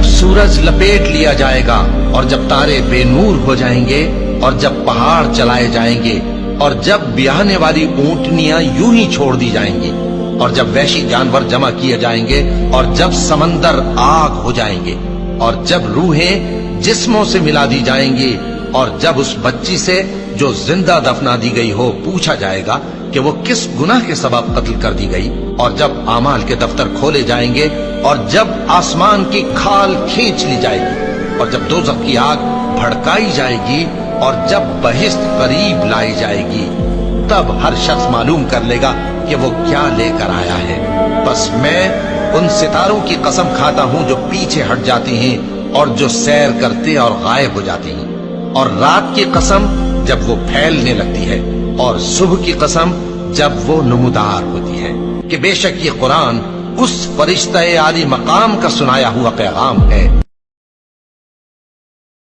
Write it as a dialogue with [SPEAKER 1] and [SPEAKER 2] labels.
[SPEAKER 1] جب سورج لپیٹ لیا جائے گا اور جب تارے بے نور ہو جائیں گے اور جب پہاڑ چلائے جائیں گے اور جب بیاہنے والی اونٹنیاں یوں ہی چھوڑ دی جائیں گی اور جب وحشی جانور جمع کیے جائیں گے اور جب سمندر آگ ہو جائیں گے اور جب روحیں جسموں سے ملا دی جائیں گی اور جب اس بچی سے جو زندہ دفنا دی گئی ہو پوچھا جائے گا کہ وہ کس گناہ کے سبب قتل کر دی گئی اور جب اعمال کے دفتر کھولے جائیں گے اور جب آسمان کی کھال کھینچ لی جائے گی اور جب دوزخ کی آگ بھڑکائی جائے گی اور جب بہشت قریب لائی جائے گی تب ہر شخص معلوم کر لے گا کہ وہ کیا لے کر آیا ہے۔ بس میں ان ستاروں کی قسم کھاتا ہوں جو پیچھے ہٹ جاتی ہیں اور جو سیر کرتے اور غائب ہو جاتی ہیں، اور رات کی قسم جب وہ پھیلنے لگتی ہے، اور صبح کی قسم جب وہ نمودار ہوتی ہے، کہ بے شک یہ قرآن اس فرشتہ عالی مقام کا سنایا ہوا پیغام ہے